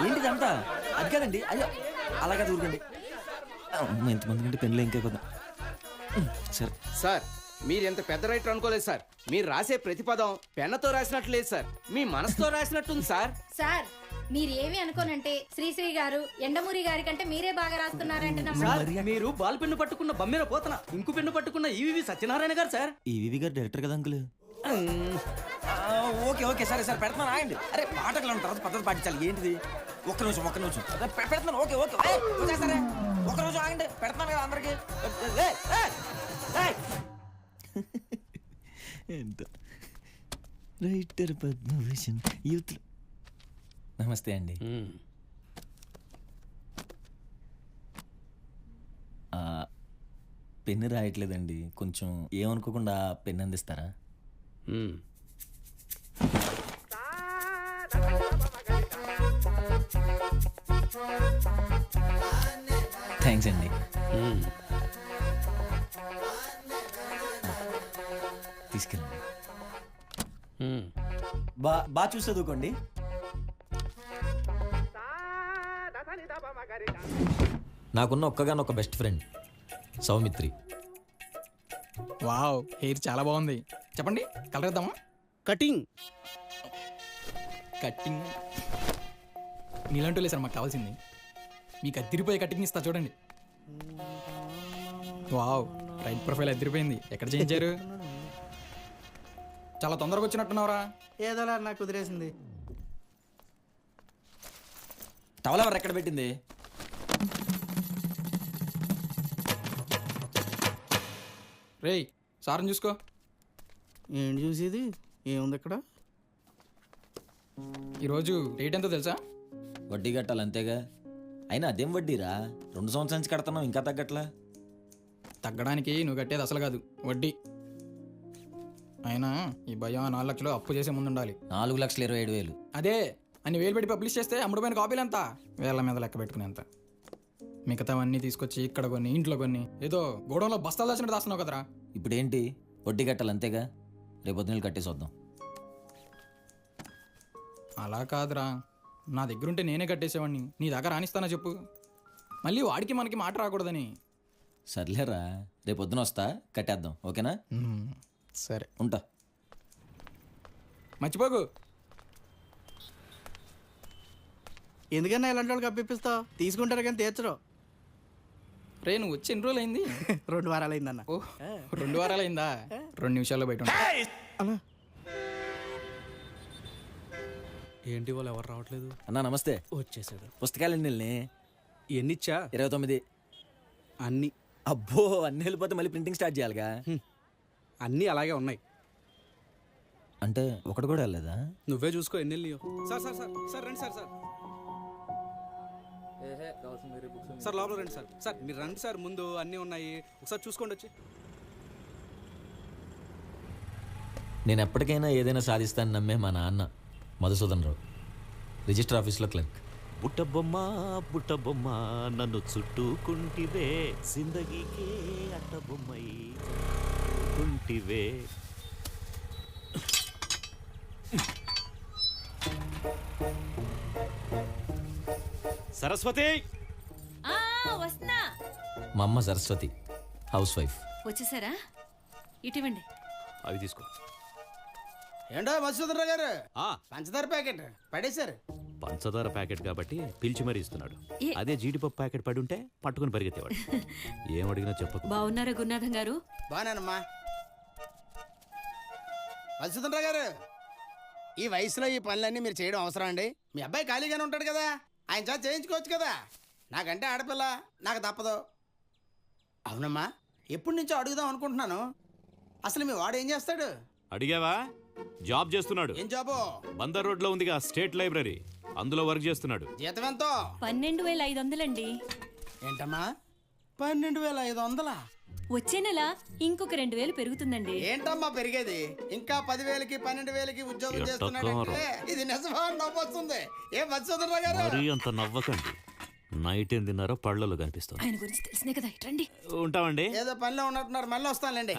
ఏంటిదంతా? అది కాదండి, అయ్యో అలాగే దూరకండి. ఎంతమంది కంటే పెన్నులు ఇంకా కదా. సరే సార్ మీరు ఎంత పెద్ద రైటర్ అనుకోలేదు సార్. మీరు రాసే ప్రతి పదం పెన్నతో రాసినట్లు లేదు సార్, మీ మనసుతో రాసినట్టుంది సార్. సార్ మీరు ఏమి అనుకోనంటే శ్రీశ్రీ గారు ఎండమూరి గారి కంటే మీరే బాగా రాస్తున్నారంటే నమ్మండి. మీరు బాల్ పెన్ను పట్టుకున్న బమ్మెర పోతన, ఇంకు పెన్ను పట్టుకున్న ఈవి సత్యనారాయణ గారు సార్. ఈవీవి గారు డైరెక్టర్ కదా అంకుల్. ఓకే ఓకే సరే సరే పెడుతున్నాను ఆగండి. అరే పాటలు తర్వాత పద్ధతి పాటించాలి. ఏంటిది? ఒక్క నిమిషం పెడుతున్నాను. ఓకే ఓకే సరే ఒక్క నిమిషం ఆగండి, పెడుతున్నాను కదా అందరికి. ఏంటో రైటర్ పద్మభూషణ్ యూత్. నమస్తే అండి. పెన్ను రాయట్లేదండి, కొంచెం ఏమనుకోకుండా పెన్ను అందిస్తారా? థ్యాంక్స్ అండి. తీసుకెళ్ళండి. బాగా చూసి చదువుకోండి. నాకున్న ఒక్కగానొక్క best friend Saumitri. Wow, hair చాలా బాగుంది. చెప్పండి, కలర్ ఇద్దామా? కటింగ్ కట్టింగ్ నీలాంటి లేదు సార్ మాకు కావాల్సింది. మీకు అద్దరిపోయే కటింగ్ ఇస్తా చూడండి. వావ్, రైట్ ప్రొఫైల్ అద్దరిపోయింది. ఎక్కడ చేయించారు? చాలా తొందరగా వచ్చినట్టున్నావురా. ఏదోలా నాకు కుదిరేసింది. టవల్ ఎవరు ఎక్కడ పెట్టింది? రేయ్ సార్ని చూసుకో. ఏంటి చూసేది? ఏముంది ఇక్కడ? ఈరోజు రేట్ ఎంతో తెలుసా? వడ్డీ కట్టాలి అంతేగా. అయినా అదేం వడ్డీరా, 2 సంవత్సరాల నుంచి కడుతున్నావు, ఇంకా తగ్గట్లా? తగ్గడానికి నువ్వు కట్టేది అసలు కాదు, వడ్డీ. అయినా ఈ భయం 4 లక్షలు అప్పు చేసే ముందు ఉండాలి. 4,27,000. అదే అన్ని వేలు పెట్టి పబ్లిష్ చేస్తే అమ్ముడుపోయిన కాపీలు ఎంత? వేల మీద లెక్క పెట్టుకునేంత. మిగతావన్నీ తీసుకొచ్చి ఇక్కడ కొన్ని, ఇంట్లో కొన్ని, ఏదో గోడంలో బస్తాలు దాచినట్టు దాస్తున్నావు కదరా. ఇప్పుడేంటి, వడ్డీ కట్టాలి అంతేగా. రేపు పొద్దున్న కట్టేసి వద్దాం. అలా కాదురా, నా దగ్గరుంటే నేనే కట్టేసేవాడిని. నీ దాకా రానిస్తానా చెప్పు? మళ్ళీ వాడికి మనకి మాట రాకూడదని. సర్లేరా, రేపు పొద్దున వస్తా, కట్టేద్దాం. ఓకేనా? సరే ఉంటా. మర్చిపోకు. ఎందుకన్నా ఇలాంటి వాళ్ళకి అప్పిస్తావు? తీసుకుంటారు కానీ తీర్చరు. రే నువ్వు వచ్చి ఎన్ని రోజులు అయింది? 2 వారాలు అయిందన్న. ఓ 2 వారాలు అయిందా? 2 నిమిషాల్లో బయట ఉంటా. అన్నా ఏంటి వాళ్ళు ఎవరు రావట్లేదు? అన్నా నమస్తే. వచ్చేసాడు. పుస్తకాలు ఎన్ని వెళ్ళి? ఎన్నిచ్చా? 29. అన్ని. అబ్బో, అన్ని వెళ్ళిపోతే మళ్ళీ ప్రింటింగ్ స్టార్ట్ చేయాలిగా. అన్నీ అలాగే ఉన్నాయి. అంటే ఒకటి కూడా వెళ్ళలేదా? నువ్వే చూసుకో ఎన్ని వెళ్ళియో. సార్ సార్ సార్ సార్ రండి సార్. సార్ సార్ లోపల రండి సార్. సార్ మీరు రండి సార్, ముందు అన్నీ ఉన్నాయి, ఒకసారి చూసుకోండి వచ్చి. నేను ఎప్పటికైనా ఏదైనా సాధిస్తానని నమ్మే మా నాన్న మధుసూదన్ రావు, రిజిస్టర్ ఆఫీస్లో క్లర్క్. బుట్టబొమ్మ బుట్టబొమ్మ నన్ను చుట్టుకుంటివే, జిందగీకే అట్టబొమ్మై కుంటివే. సరస్వతి వస్తున్నా. మా అమ్మ సరస్వతి, హౌస్ వైఫ్. వచ్చేసారా? ఇటువంటి అవి తీసుకో. ఏంటో మధుసూదన్ గారు, ఆ పంచదార ప్యాకెట్ పడేశారు. పంచదార ప్యాకెట్ కాబట్టి పిలిచి మరీ ఇస్తున్నాడు. ఏ- అదే జీడిపప్పు ప్యాకెట్ పడి ఉంటే పట్టుకుని పరిగెత్తేవాడు. ఏం అడిగినా చెప్పకు. బాగున్నారా గురునాథం గారు? బానేనమ్మా. మధుసూదన్ గారు, ఈ వయసులో ఈ పనులన్నీ మీరు చేయడం అవసరం అండి? మీ అబ్బాయి ఖాళీగానే ఉంటాడు కదా, ఆయన చేత చేయించుకోవచ్చు కదా. నాకంటే ఆడపిల్ల, నాకు తప్పదు. అవునమ్మా, ఎప్పటి నుంచో అడుగుదాం అనుకుంటున్నాను. అసలు మీ వాడు ఏం చేస్తాడు? అడిగావా? జాబ్ చేస్తున్నాడు. ఏం జాబో? బందర్ రోడ్ లో ఉందిగా స్టేట్ లైబ్రరీ, అందులో వర్క్ చేస్తున్నాడు. జీతం ఎంతో? 12,500 అండి. ఏంటమ్మా 12,500? వచ్చే నెల ఇంకొక 2,000 పెరుగుతుందండి. ఏంటమ్మా పెరిగేది? ఇంకా 10,000కి 12,000కి ఉద్యోగం చేస్తున్నాడంటే ఇది నిజమా? నవ్వొస్తుంది. ఏ మధుసూదన్ గారు, మరీ అంత నవ్వకండి. నైట్ ఏం తిన్నారో పళ్ళలో కనిపిస్తుంది. ఆయన గురించి తెలిసినే కదా, రండి. ఉంటామండి. ఏదో పనిలో ఉన్నట్టున్నారు, మళ్ళీ వస్తానులేండి.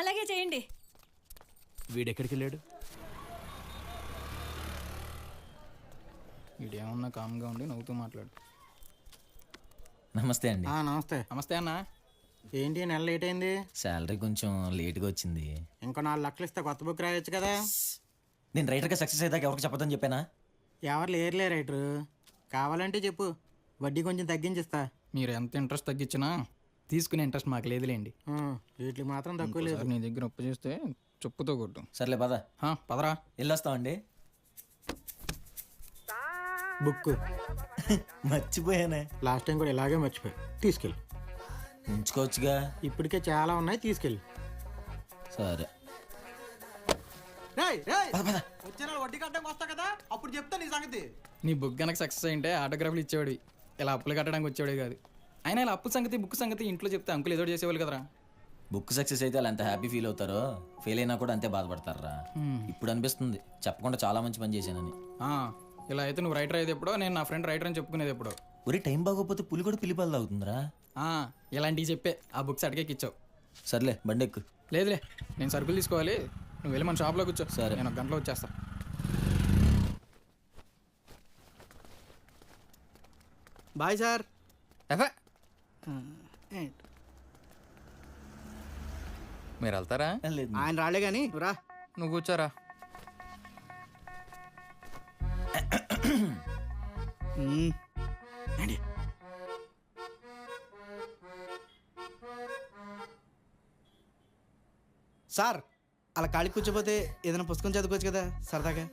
అలాగే చేయండి. వీడెక్కడికి వెళ్ళాడు? ఇదేమన్నా కామ్గా ఉండి నవ్వుతూ మాట్లాడు. నమస్తే అండి. నమస్తే. నమస్తే అన్న. ఏంటి నెల లేట్ అయింది? శాలరీ కొంచెం లేట్గా వచ్చింది. ఇంకో 4 లక్షలు ఇస్తే కొత్త బుక్ రాయొచ్చు కదా. నేను రైటర్గా సక్సెస్ అయ్యాక ఎవరికి చెప్పదని చెప్పానా? ఎవరు లేరులే రైటరు. కావాలంటే చెప్పు, వడ్డీ కొంచెం తగ్గించిస్తా. మీరు ఎంత ఇంట్రెస్ట్ తగ్గించినా తీసుకునే ఇంట్రెస్ట్ మాకు లేదులేండి. వీటికి మాత్రం తక్కువ లేదు. ఒకసారి నీ దగ్గర అప్పు చేస్తే చెప్పుతో కొట్టు. సర్లే పద, పదరా. వెళ్ళొస్తామండి. బుక్ మర్చిపోయానే. లాస్ట్ టైం కూడా ఇలాగే మర్చిపోయి. తీసుకెళ్ళి ఉంచుకోవచ్చుగా. ఇప్పటికే చాలా ఉన్నాయి, తీసుకెళ్ళి. సరే వచ్చిన వడ్డీ కట్టడానికి వస్తా కదా, అప్పుడు చెప్తా నీ సంగతి. నీ బుక్ కనుక సక్సెస్ అయింటే ఆటోగ్రాఫ్లు ఇచ్చేవాడు, ఇలా అప్పులు కట్టడానికి వచ్చేవాడు కాదు. అయినా ఇలా అప్పు సంగతి బుక్ సంగతి ఇంట్లో చెప్తే అంకులు ఏదో చేసేవాళ్ళు కదరా. బుక్ సక్సెస్ అయితే వాళ్ళు ఎంత హ్యాపీ ఫీల్ అవుతారో, ఫెయిల్ అయినా కూడా అంతే బాధపడతారా. ఇప్పుడు అనిపిస్తుంది చెప్పకుండా చాలా మంచి పని చేశానని. ఇలా అయితే నువ్వు రైటర్ అయితే ఎప్పుడో, నేను నా ఫ్రెండ్ రైటర్ అని చెప్పుకునేది ఎప్పుడో. ఒరే టైం బాగోపోతే పులి కూడా పిలిపాలు తాగుతుందిరా. ఇలాంటివి చెప్పే ఆ బుక్స్ అడిగేకి ఇచ్చావు. సర్లే బండి ఎక్కు. లేదులే, నేను సరుకులు తీసుకోవాలి, నువ్వు వెళ్ళి మన షాప్లో కూర్చో. సరే. నేను 1 గంటలో వచ్చేస్తా. Bye sir. మీరు వెళ్తారా? లేదు ఆయన రాలే గాని రా. నువ్వు కూర్చోరా. సార్ అలా ఖాళీ కూర్చోపోతే ఏదైనా పుస్తకం చదువుకోవచ్చు కదా సరదాగా.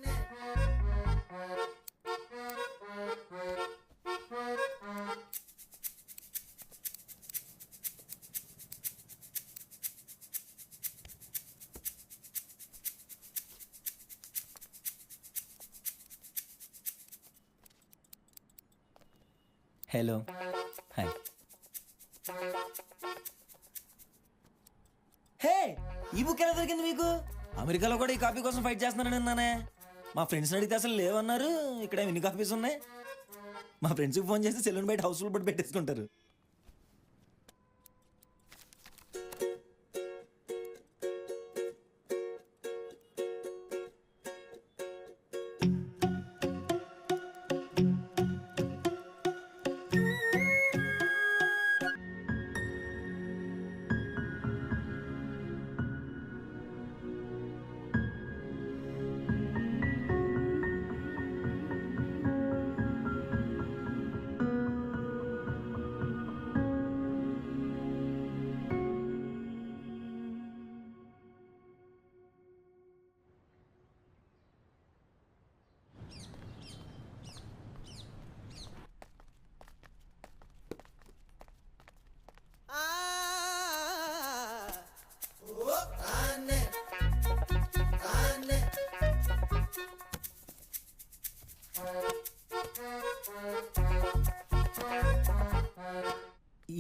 Hello hi. హే, ఈ బుక్ ఎలా దొరికింది మీకు? అమెరికాలో కూడా ఈ కాపీ కోసం ఫైట్ చేస్తున్నాను అన్నానే. మా ఫ్రెండ్స్ని అడిగితే అసలు లేవన్నారు. ఇక్కడ ఎన్ని కాపీస్ ఉన్నాయి? మా ఫ్రెండ్స్కి ఫోన్ చేస్తే సెలూన్ బయట హౌస్ఫుల్ బట్టి పెట్టేసుకుంటారు.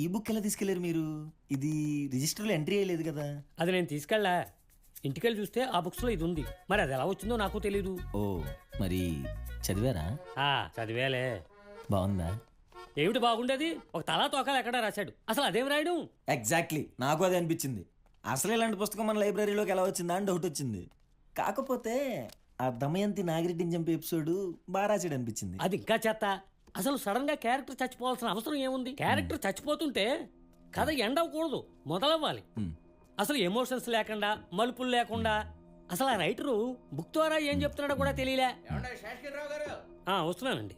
ఈ బుక్ ఎలా తీసుకెళ్లారు మీరు? ఇది రిజిస్టర్లో ఎంట్రీ అయ్యలేదు కదా. అది నేను తీసుకెళ్ళా. ఇంటికెళ్ళి చూస్తే ఆ బుక్స్లో ఇది ఉంది. మరి అది ఎలా వచ్చిందో నాకు తెలీదు. ఓ, మరి చదివారా? చదివేలే. బాగుందా? ఏమిటి బాగుండేది? ఒక తలా తోకాలు ఎక్కడా రాశాడు. అసలు అదేం రాయడం? ఎగ్జాక్ట్లీ, నాకు అదే అనిపించింది. అసలు ఇలాంటి పుస్తకం మన లైబ్రరీలోకి ఎలా వచ్చిందా అని డౌట్ వచ్చింది. కాకపోతే ఆ దమయంతి నాగిరెడ్డిని చంపే ఎపిసోడ్ బాగా రాసాడు అనిపించింది. అది ఇంకా చెత్త. అసలు సడన్ గా క్యారెక్టర్ చచ్చిపోవాల్సిన అవసరం ఏముంది? క్యారెక్టర్ చచ్చిపోతుంటే కథ ఎండ్ అవ్వకూడదు, మొదలవ్వాలి. అసలు ఎమోషన్స్ లేకుండా, మలుపులు లేకుండా, అసలు ఆ రైటరు బుక్ ద్వారా ఏం చెప్తున్నాడో కూడా తెలియలే. వస్తున్నానండి.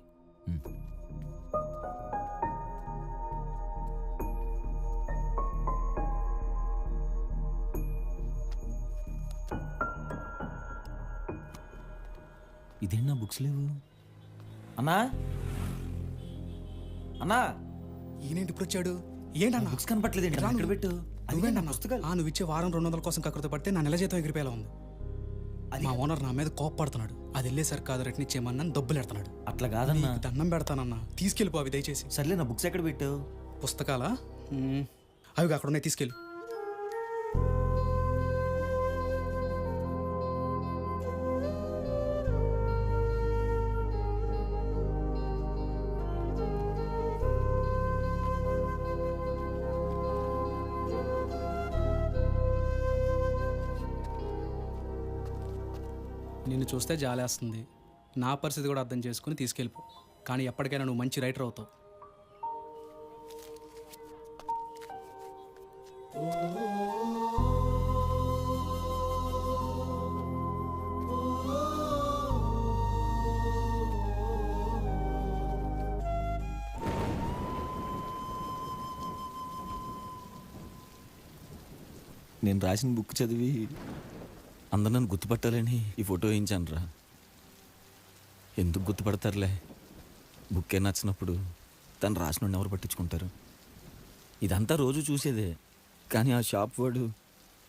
ఇదేంటి నా బుక్స్ లేవు? అన్నా అన్నా, ఈయనేంటి ఇప్పుడు వచ్చాడు? ఏంటన్నా బుక్స్ కనపట్లేదు. ఇక్కడ పెట్టు. నువ్వు ఇచ్చే వారం 200 కోసం కకృతి పడితే నా నెల జీతం ఎగిరిపోయేలా ఉంది. మా ఓనర్ నా మీద కోపడుతున్నాడు. అది వెళ్ళేసరికి కాదు రిటర్న్ ఇచ్చేయమన్నాను, డబ్బులు ఎడతాడు. అట్లా కాదన్నా, దండం పెడతానన్నా, తీసుకెళ్ళిపో అవి దయచేసి. సర్లే, నా బుక్స్ ఎక్కడ పెట్టావు? పుస్తకాలా? అవి అక్కడ ఉన్నాయి, తీసుకెళ్ళు. నిన్ను చూస్తే జాలేస్తుంది. నా పరిస్థితి కూడా అర్థం చేసుకుని తీసుకెళ్ళిపో. కానీ ఎప్పటికైనా నువ్వు మంచి రైటర్ అవుతావు. నేను రాసిన బుక్ చదివి అందరు నన్ను గుర్తుపట్టాలని ఈ ఫోటో వేయించాను రా. ఎందుకు గుర్తుపడతారులే, బుక్కే నచ్చినప్పుడు తను రాసిన ఎవరు పట్టించుకుంటారు. ఇదంతా రోజు చూసేదే, కానీ ఆ షాప్ వాడు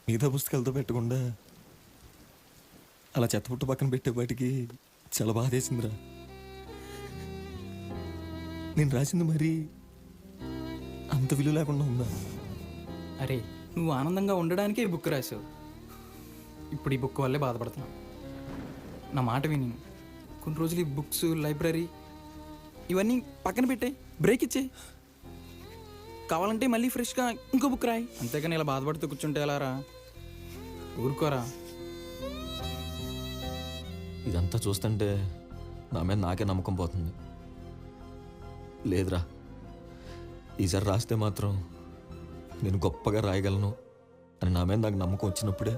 మిగతా పుస్తకాలతో పెట్టకుండా అలా చెత్తపుట్ట పక్కన పెట్టేపాటికి చాలా బాధేసిందిరా. నేను రాసింది మరి అంత విలువ లేకుండా ఉందా? అరే నువ్వు ఆనందంగా ఉండడానికే ఈ బుక్ రాసావు. ఇప్పుడు ఈ బుక్ వల్లే బాధపడుతున్నావు. నా మాట విని కొన్ని రోజులు ఈ బుక్స్, లైబ్రరీ ఇవన్నీ పక్కన పెట్టే, బ్రేక్ ఇచ్చే. కావాలంటే మళ్ళీ ఫ్రెష్గా ఇంకో బుక్ రాయి. అంతేగాని ఇలా బాధపడుతూ కూర్చుంటే ఎలా రా? ఊరుకోరా. ఇదంతా చూస్తుంటే నా మీద నాకే నమ్మకం పోతుంది. లేదురా, ఈసారి రాస్తే మాత్రం నేను గొప్పగా రాయగలను అని నా మీద నాకు నమ్మకం వచ్చినప్పుడే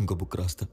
ఇంకో బుక్ రాస్తా.